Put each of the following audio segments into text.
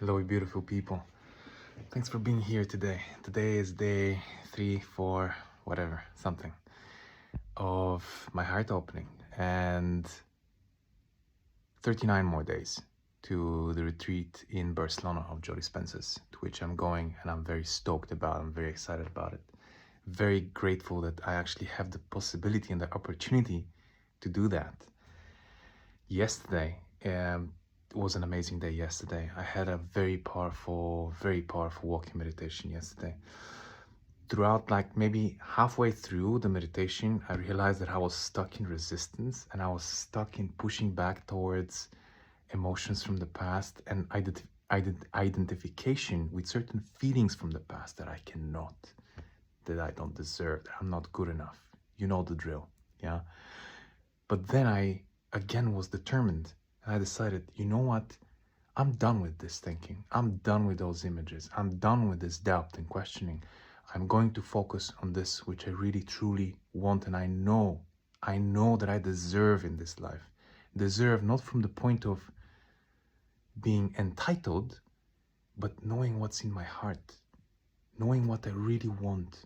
Hello, beautiful people. Thanks for being here today. Today is day 3, 4, whatever, something of my heart opening, and 39 more days to the retreat in Barcelona of Joe Dispenza's, to which I'm going, and I'm very stoked about. I'm very excited about it. Very grateful that I actually have the possibility and the opportunity to do that. Yesterday was an amazing day. Yesterday I had a very powerful walking meditation yesterday. Throughout, like maybe halfway through the meditation, I realized that I was stuck in resistance and I was stuck in pushing back towards emotions from the past and identification with certain feelings from the past that I cannot, that I don't deserve, that I'm not good enough. You know the drill, yeah? But then I again was determined, and I decided, you know what? I'm done with this thinking. I'm done with those images. I'm done with this doubt and questioning. I'm going to focus on this which I really truly want, and I know that I deserve in this life. Deserve not from the point of being entitled, but knowing what's in my heart, knowing what I really want,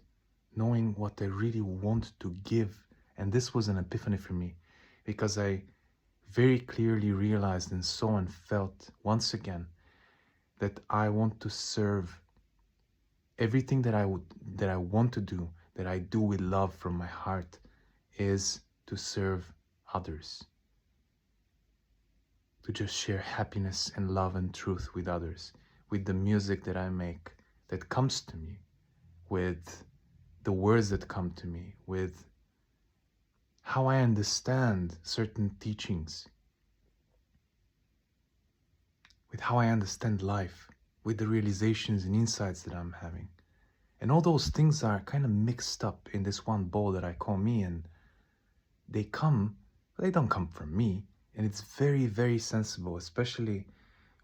knowing what I really want to give. And this was an epiphany for me, because I very clearly realized and saw and felt once again that I want to serve. Everything that I want to do, that I do with love from my heart, is to serve others, to just share happiness and love and truth with others, with the music that I make, that comes to me, with the words that come to me, with how I understand certain teachings, with how I understand life, with the realizations and insights that I'm having. And all those things are kind of mixed up in this one bowl that I call me, and they don't come from me. And it's very, very sensible, especially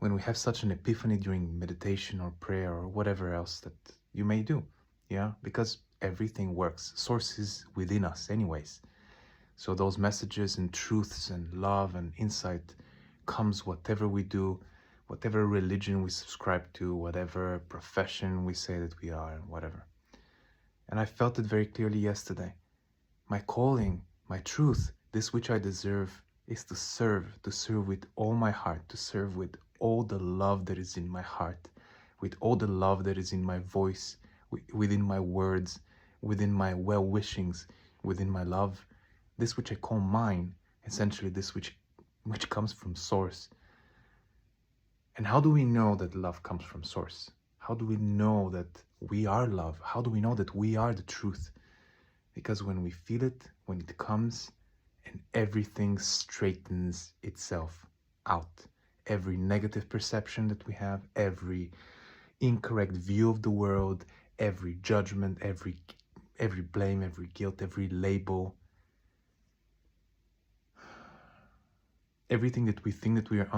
when we have such an epiphany during meditation or prayer or whatever else that you may do, yeah? Because everything works. Source is within us anyways. So those messages and truths and love and insight comes whatever we do, whatever religion we subscribe to, whatever profession we say that we are, and whatever. And I felt it very clearly yesterday. My calling, my truth, this which I deserve, is to serve with all my heart, to serve with all the love that is in my heart, with all the love that is in my voice, within my words, within my well-wishings, within my love. This which I call mine, essentially this which comes from source. And how do we know that love comes from source? How do we know that we are love? How do we know that we are the truth? Because when we feel it, when it comes, and everything straightens itself out. Every negative perception that we have, every incorrect view of the world, every judgment, every blame, every guilt, every label, everything that we think that we are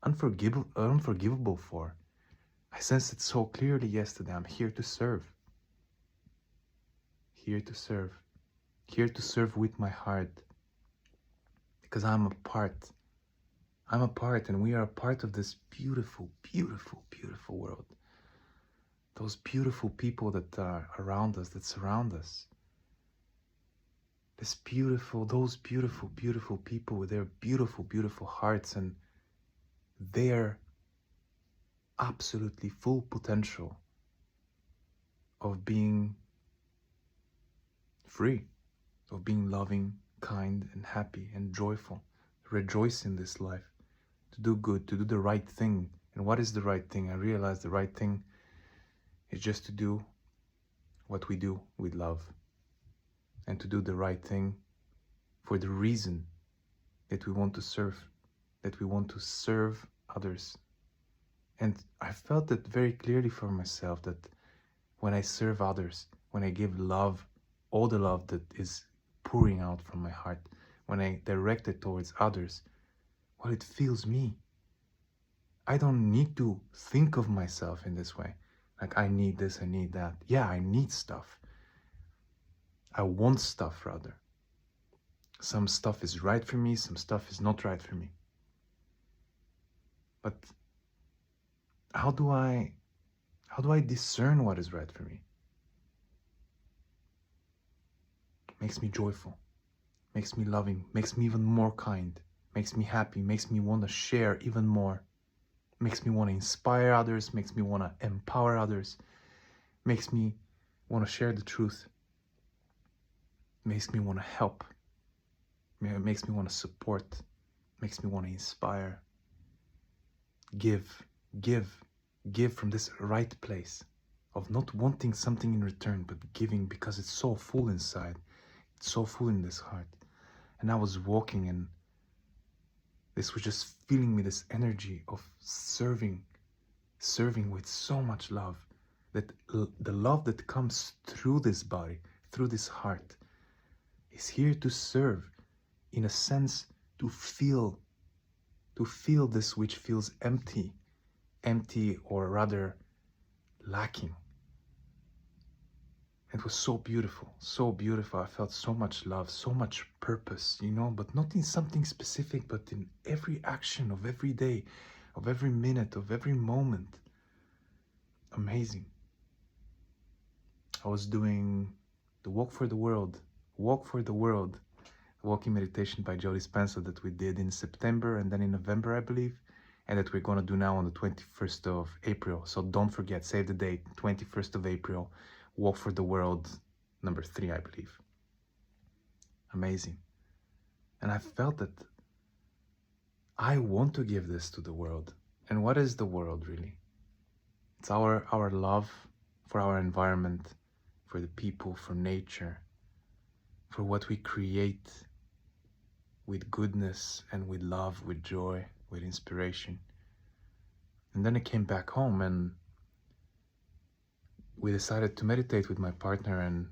unforgivable for. I sensed it so clearly yesterday. I'm here to serve. Here to serve. Here to serve with my heart. Because I'm a part. I'm a part, and we are a part of this beautiful, beautiful, beautiful world. Those beautiful people that are around us, that surround us. Those beautiful, beautiful people with their beautiful, beautiful hearts and their absolutely full potential of being free, of being loving, kind, and happy and joyful, rejoice in this life, to do good, to do the right thing. And what is the right thing? I realize the right thing is just to do what we do with love, and to do the right thing for the reason that we want to serve, others. And I felt it very clearly for myself that when I serve others, when I give love, all the love that is pouring out from my heart, when I direct it towards others, well, it feels me. I don't need to think of myself in this way. Like, I need this, I need that. Yeah, I need stuff. I want stuff, rather. Some stuff is right for me, some stuff is not right for me. But how do I discern what is right for me? Makes me joyful, makes me loving, makes me even more kind, makes me happy, makes me want to share even more, makes me want to inspire others, makes me want to empower others, makes me want to share the truth, makes me want to help, makes me want to support, makes me want to inspire, give, give, give from this right place of not wanting something in return, but giving because it's so full inside. It's so full in this heart. And I was walking and this was just filling me, this energy of serving with so much love, that the love that comes through this body, through this heart, is here to serve, in a sense, to feel this which feels empty, or rather lacking. It was so beautiful, so beautiful. I felt so much love, so much purpose, but not in something specific, but in every action of every day, of every minute, of every moment. Amazing. I was doing the Walk for the World, walking meditation by Joe Dispenza that we did in September and then in November, I believe, and that we're going to do now on the 21st of April. So don't forget, save the date, 21st of April, Walk for the World, number 3, I believe. Amazing. And I felt that I want to give this to the world. And what is the world really? It's our love for our environment, for the people, for nature, for what we create with goodness and with love, with joy, with inspiration. And then I came back home and we decided to meditate with my partner, and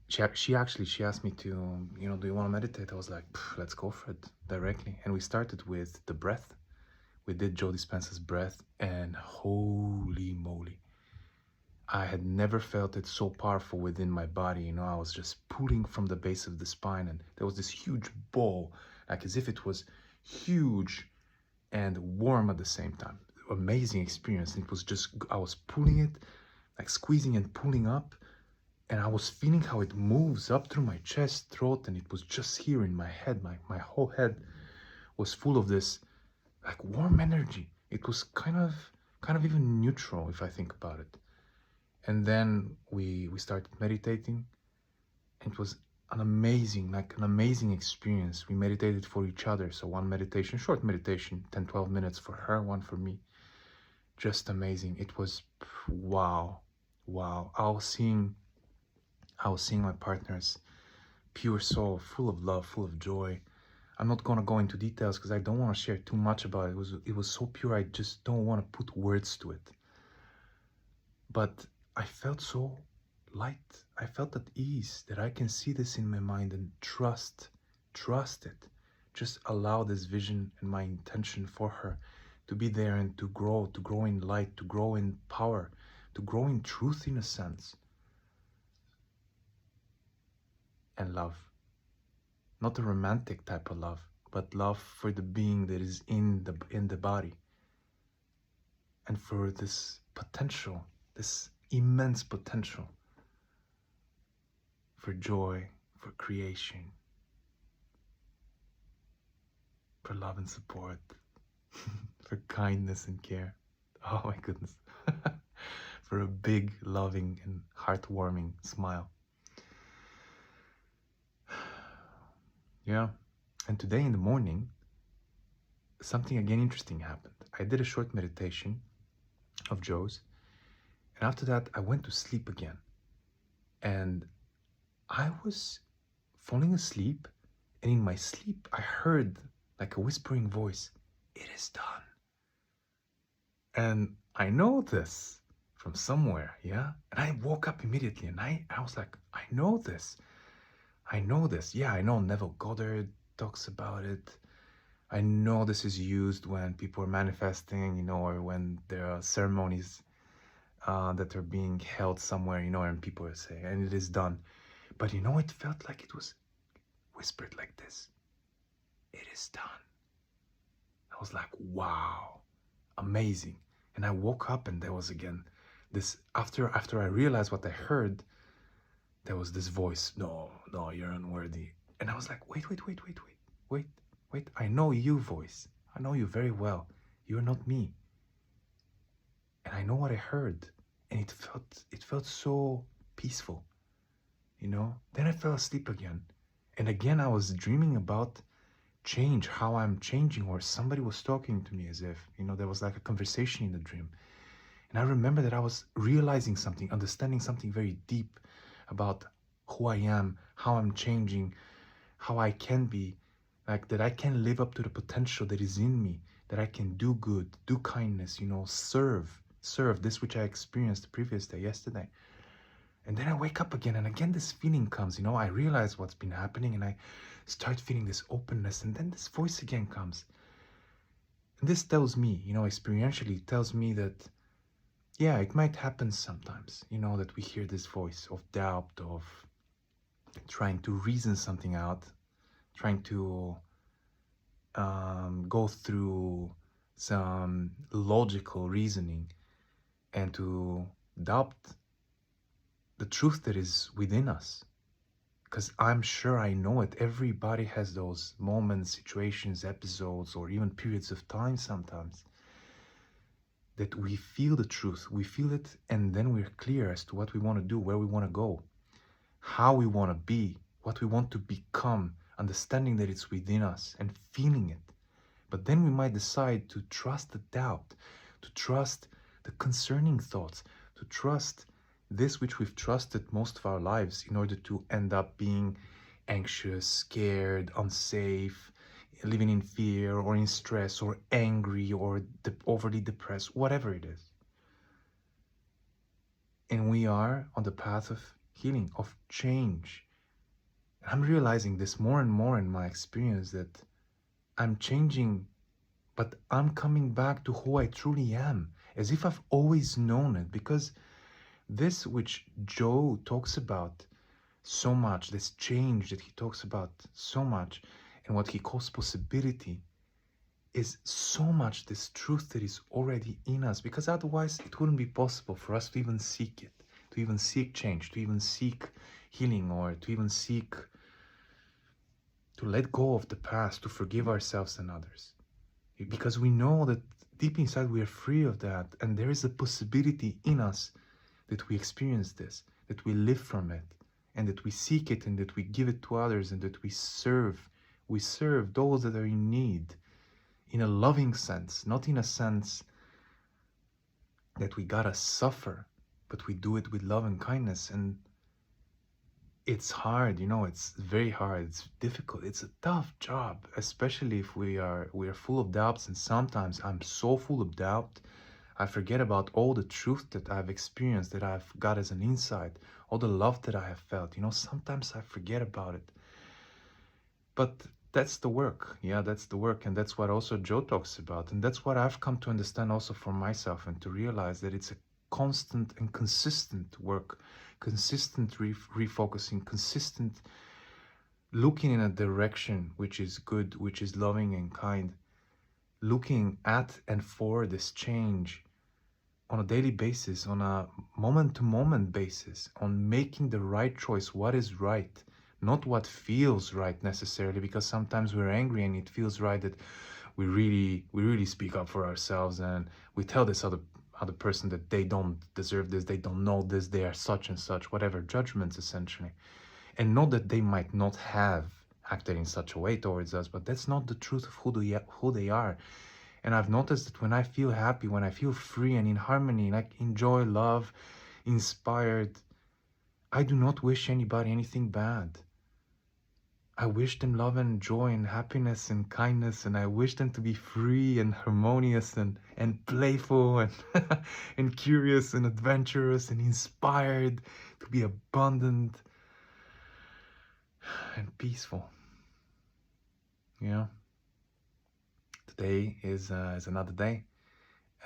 she asked me to, do you want to meditate? I was like, let's go for it directly. And we started with the breath. We did Joe Dispenza's breath, and holy moly, I had never felt it so powerful within my body. I was just pulling from the base of the spine, and there was this huge ball, like as if it was huge and warm at the same time. Amazing experience. It was just, I was pulling it, like squeezing and pulling up, and I was feeling how it moves up through my chest, throat, and it was just here in my head. My whole head was full of this like warm energy. It was kind of even neutral if I think about it. And then we started meditating. It was an amazing experience. We meditated for each other. So one meditation, short meditation, 10-12 minutes for her, one for me. Just amazing. It was wow. I was seeing my partner's pure soul, full of love, full of joy. I'm not gonna go into details because I don't want to share too much about it. It was so pure. I just don't want to put words to it. But I felt so light. I felt at ease that I can see this in my mind and trust it. Just allow this vision and my intention for her to be there and to grow in light, to grow in power, to grow in truth in a sense. And love. Not a romantic type of love, but love for the being that is in the body. And for this potential, this immense potential for joy, for creation, for love and support, for kindness and care. Oh my goodness. For a big, loving and heartwarming smile. Yeah. And today in the morning, something again interesting happened. I did a short meditation of Joe's, and after that I went to sleep again. And I was falling asleep, and in my sleep I heard like a whispering voice, "It is done." And I know this from somewhere, yeah? And I woke up immediately, and I was like, I know this. Yeah, I know Neville Goddard talks about it. I know this is used when people are manifesting, or when there are ceremonies that are being held somewhere, and people are saying, and it is done. But it felt like it was whispered like this. It is done. I was like, wow, amazing. And I woke up and there was again this, after I realized what I heard, there was this voice, no, no, you're unworthy. And I was like, wait, I know you, voice. I know you very well. You're not me. And I know what I heard. And it felt so peaceful, you know? Then I fell asleep again. And again I was dreaming about change, how I'm changing, or somebody was talking to me as if, there was like a conversation in the dream. And I remember that I was realizing something, understanding something very deep about who I am, how I'm changing, how I can be, like that I can live up to the potential that is in me, that I can do good, do kindness, serve this which I experienced the previous day, yesterday. And then I wake up again, and again this feeling comes, I realize what's been happening, and I start feeling this openness, and then this voice again comes. And this tells me, experientially tells me that, yeah, it might happen sometimes, that we hear this voice of doubt, of trying to reason something out, trying to go through some logical reasoning and to doubt the truth that is within us. Because I'm sure I know it. Everybody has those moments, situations, episodes, or even periods of time sometimes that we feel the truth, we feel it, and then we're clear as to what we want to do, where we want to go, how we want to be, what we want to become, understanding that it's within us and feeling it. But then we might decide to trust the doubt, to trust the concerning thoughts, to trust this which we've trusted most of our lives in order to end up being anxious, scared, unsafe, living in fear or in stress or angry or overly depressed, whatever it is. And we are on the path of healing, of change. I'm realizing this more and more in my experience, that I'm changing, but I'm coming back to who I truly am, as if I've always known it. Because this which Joe talks about so much, this change that he talks about so much, and what he calls possibility, is so much this truth that is already in us, because otherwise it wouldn't be possible for us to even seek it, to even seek change, to even seek healing, or to even seek to let go of the past, to forgive ourselves and others. Because we know that deep inside we are free of that, and there is a possibility in us that we experience this, that we live from it, and that we seek it, and that we give it to others, and that we serve those that are in need, in a loving sense, not in a sense that we gotta suffer, but we do it with love and kindness. And it's hard, it's very hard, it's difficult, it's a tough job, especially if we are full of doubts. And sometimes I'm so full of doubt, I forget about all the truth that I've experienced, that I've got as an insight, all the love that I have felt. Sometimes I forget about it. But that's the work. Yeah, that's the work. And that's what also Joe talks about. And that's what I've come to understand also for myself, and to realize that it's a constant and consistent work, consistent refocusing, consistent looking in a direction which is good, which is loving and kind, looking at and for this change on a daily basis, on a moment-to-moment basis, on making the right choice, what is right, not what feels right necessarily, because sometimes we're angry and it feels right that we really speak up for ourselves, and we tell this other person that they don't deserve this, they don't know this, they are such and such, whatever, judgments essentially. And not that they might not have acted in such a way towards us, but that's not the truth of who they are. And I've noticed that when I feel happy, when I feel free and in harmony, like enjoy, love, inspired, I do not wish anybody anything bad. I wish them love and joy and happiness and kindness, and I wish them to be free and harmonious and playful and and curious and adventurous and inspired, to be abundant and peaceful. Today is another day,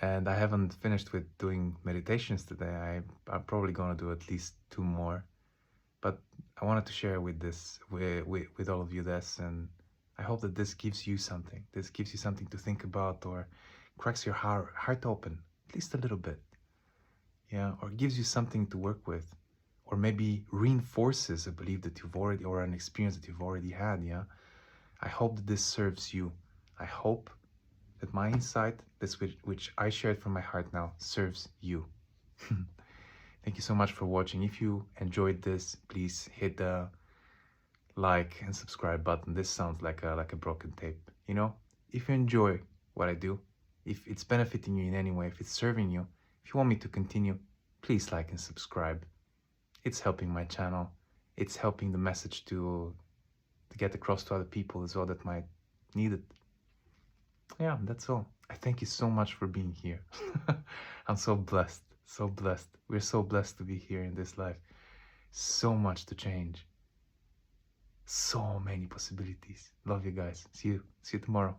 and I haven't finished with doing meditations today. I'm probably gonna do at least 2 more, but I wanted to share with all of you this, and I hope that this gives you something. This gives you something to think about, or cracks your heart open, at least a little bit, yeah, or gives you something to work with, or maybe reinforces a belief that you've already, or an experience that you've already had, yeah. I hope that this serves you. I hope that my insight, this which I shared from my heart now, serves you. Thank you so much for watching. If you enjoyed this, please hit the like and subscribe button. This sounds like a broken tape. You know, if you enjoy what I do, if it's benefiting you in any way, if it's serving you, if you want me to continue, please like and subscribe. It's helping my channel. It's helping the message to get across to other people as well that might need it. Yeah, that's all. I thank you so much for being here. I'm so blessed, so blessed. We're so blessed to be here in this life. So much to change. So many possibilities. Love you guys. See you tomorrow.